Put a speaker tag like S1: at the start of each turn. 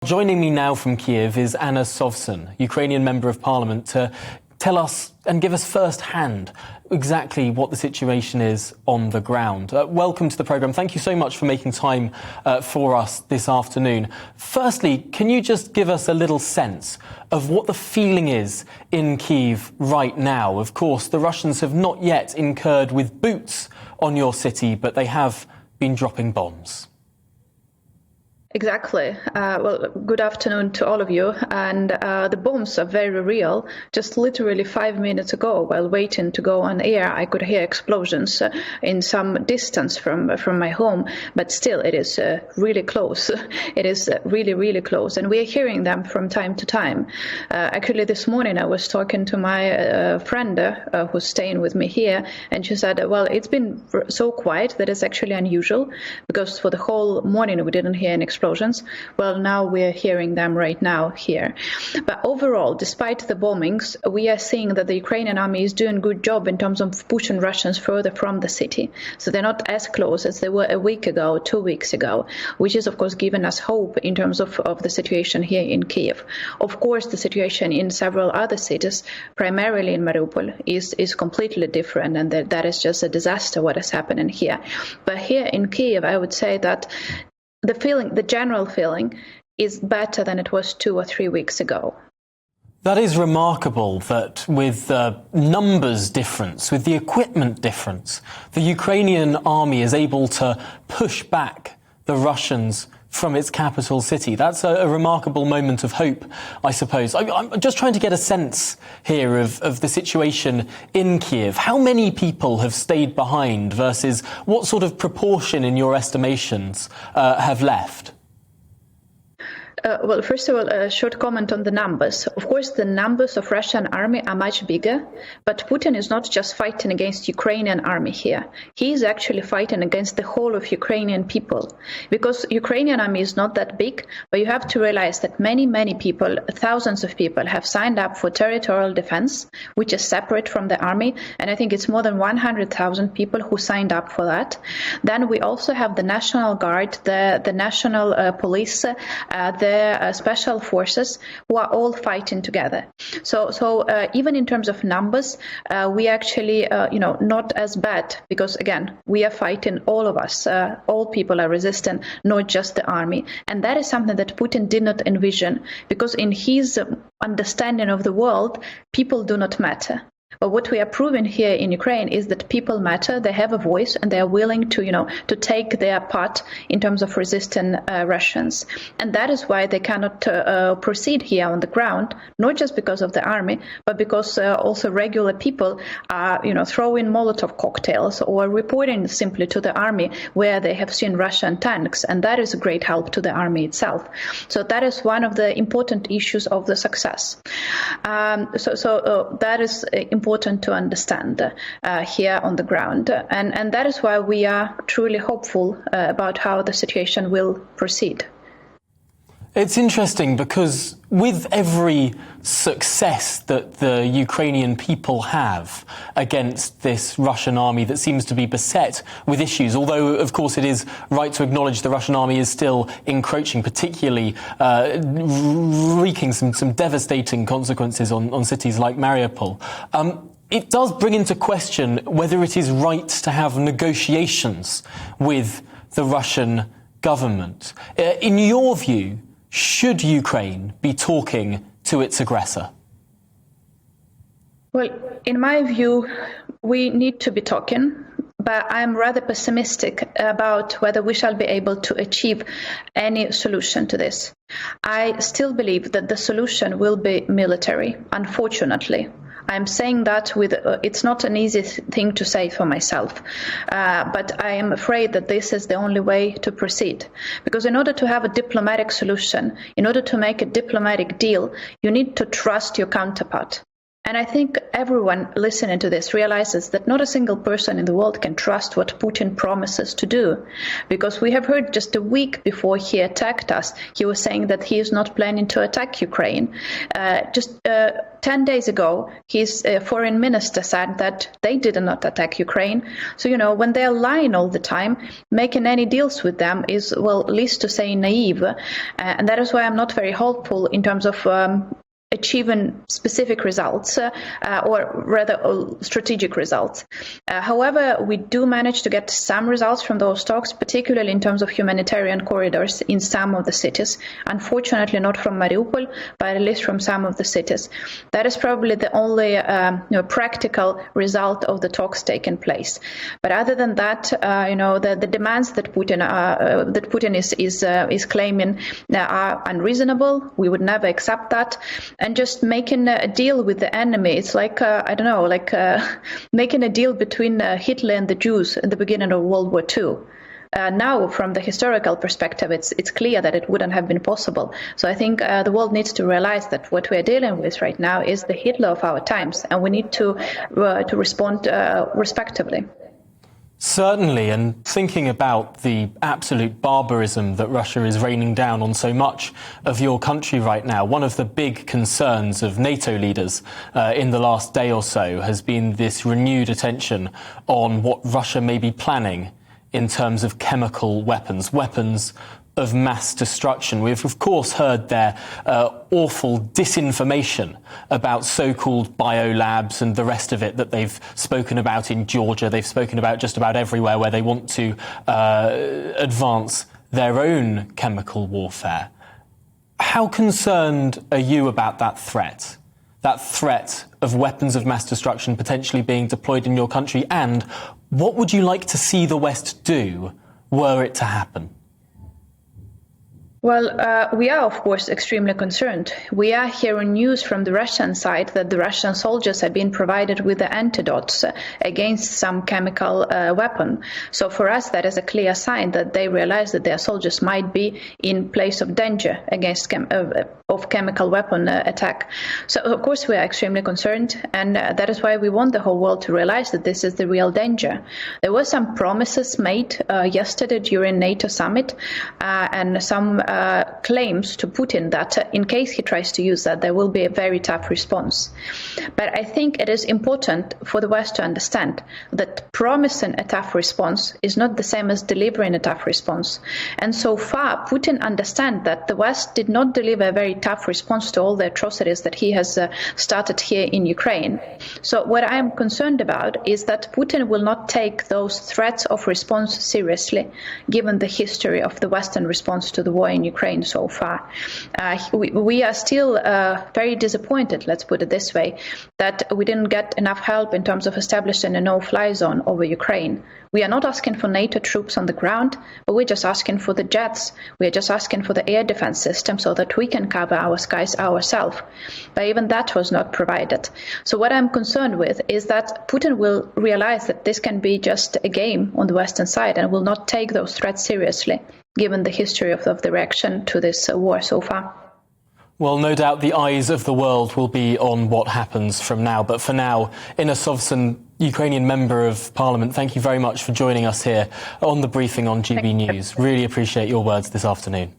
S1: Joining me now from Kiev is Anna Sovsun, Ukrainian Member of Parliament, to tell us and give us first-hand exactly what the situation is on the ground. Welcome to the programme. Thank you so much for making time for us this afternoon. Firstly, can you just give us a little sense of what the feeling is in Kiev right now? Of course, the Russians have not yet incurred with boots on your city, but they have been dropping bombs.
S2: Exactly. Well, good afternoon to all of you. And the bombs are very real. Just literally 5 minutes ago, while waiting to go on air, I could hear explosions in some distance from my home. But still, it is really close. It is really, really close. And we are hearing them from time to time. Actually, this morning, I was talking to my friend who's staying with me here. And she said, well, it's been so quiet that it's actually unusual, because for the whole morning, we didn't hear an explosion. Well, now we're hearing them right now here. But overall, despite the bombings, we are seeing that the Ukrainian army is doing a good job in terms of pushing Russians further from the city. So they're not as close as they were a week ago, 2 weeks ago, which is, of course, giving us hope in terms of the situation here in Kiev. Of course, the situation in several other cities, primarily in Mariupol, is completely different, and that is just a disaster what is happening here. But here in Kiev, I would say that the general feeling is better than it was 2 or 3 weeks ago.
S1: That is remarkable that with the numbers difference, with the equipment difference, the Ukrainian army is able to push back the Russians from its capital city. That's a remarkable moment of hope, I suppose. I'm just trying to get a sense here of the situation in Kiev. How many people have stayed behind versus what sort of proportion, in your estimations, have left?
S2: Well, first of all, a short comment on the numbers. Of course, the numbers of Russian army are much bigger, but Putin is not just fighting against Ukrainian army here. He is actually fighting against the whole of Ukrainian people, because Ukrainian army is not that big, but you have to realize that many, many people, thousands of people, have signed up for territorial defense, which is separate from the army, and I think it's more than 100,000 people who signed up for that. Then we also have the National Guard, the National Police, the special forces, who are all fighting together. So even in terms of numbers, we actually, not as bad, because again, we are fighting, all of us, all people are resistant, not just the army. And that is something that Putin did not envision, because in his understanding of the world, people do not matter. But what we are proving here in Ukraine is that people matter, they have a voice, and they are willing to take their part in terms of resisting Russians. And that is why they cannot proceed here on the ground, not just because of the army, but because also regular people are, throwing Molotov cocktails or reporting simply to the army where they have seen Russian tanks. And that is a great help to the army itself. So that is one of the important issues of the success. That is important to understand here on the ground, and that is why we are truly hopeful about how the situation will proceed.
S1: It's interesting because with every success that the Ukrainian people have against this Russian army that seems to be beset with issues, although, of course, it is right to acknowledge the Russian army is still encroaching, particularly wreaking some devastating consequences on cities like Mariupol. It does bring into question whether it is right to have negotiations with the Russian government. In your view, should Ukraine be talking to its aggressor? Well,
S2: in my view, we need to be talking, but I'm rather pessimistic about whether we shall be able to achieve any solution to this. I still believe that the solution will be military, unfortunately. I'm saying that it's not an easy thing to say for myself, but I am afraid that this is the only way to proceed. Because in order to have a diplomatic solution, in order to make a diplomatic deal, you need to trust your counterpart. And I think everyone listening to this realizes that not a single person in the world can trust what Putin promises to do. Because we have heard just a week before he attacked us, he was saying that he is not planning to attack Ukraine. Just 10 days ago, his foreign minister said that they did not attack Ukraine. So, when they're lying all the time, making any deals with them is, well, least to say naive. And that is why I'm not very hopeful in terms of achieving specific results, or rather strategic results. However, we do manage to get some results from those talks, particularly in terms of humanitarian corridors in some of the cities. Unfortunately, not from Mariupol, but at least from some of the cities. That is probably the only practical result of the talks taking place. But other than that, the demands that Putin is claiming are unreasonable. We would never accept that. And just making a deal with the enemy, it's like, making a deal between Hitler and the Jews in the beginning of World War II. Now, from the historical perspective, it's clear that it wouldn't have been possible. So I think the world needs to realize that what we're dealing with right now is the Hitler of our times, and we need to respond respectively.
S1: Certainly, and thinking about the absolute barbarism that Russia is raining down on so much of your country right now, one of the big concerns of NATO leaders in the last day or so has been this renewed attention on what Russia may be planning in terms of chemical weapons of mass destruction. We've, of course, heard their awful disinformation about so-called biolabs and the rest of it that they've spoken about in Georgia. They've spoken about just about everywhere where they want to advance their own chemical warfare. How concerned are you about that threat of weapons of mass destruction potentially being deployed in your country? And what would you like to see the West do were it to happen?
S2: Well, we are, of course, extremely concerned. We are hearing news from the Russian side that the Russian soldiers have been provided with the antidotes against some chemical weapon. So for us, that is a clear sign that they realize that their soldiers might be in place of danger against chemical weapon attack. So, of course, we are extremely concerned, and that is why we want the whole world to realize that this is the real danger. There were some promises made yesterday during NATO summit, and some claims to Putin that in case he tries to use that, there will be a very tough response. But I think it is important for the West to understand that promising a tough response is not the same as delivering a tough response. And so far, Putin understands that the West did not deliver a very tough response to all the atrocities that he has started here in Ukraine. So what I am concerned about is that Putin will not take those threats of response seriously, given the history of the Western response to the war in Ukraine so far. We are still very disappointed, let's put it this way, that we didn't get enough help in terms of establishing a no-fly zone over Ukraine. We are not asking for NATO troops on the ground, but we're just asking for the jets. We're just asking for the air defense system so that we can cover our skies ourselves. But even that was not provided. So what I'm concerned with is that Putin will realize that this can be just a game on the Western side and will not take those threats seriously, given the history of the reaction to this war so far.
S1: Well, no doubt the eyes of the world will be on what happens from now. But for now, Inna Sovsun, Ukrainian Member of Parliament, thank you very much for joining us here on the briefing on GB News. Really appreciate your words this afternoon.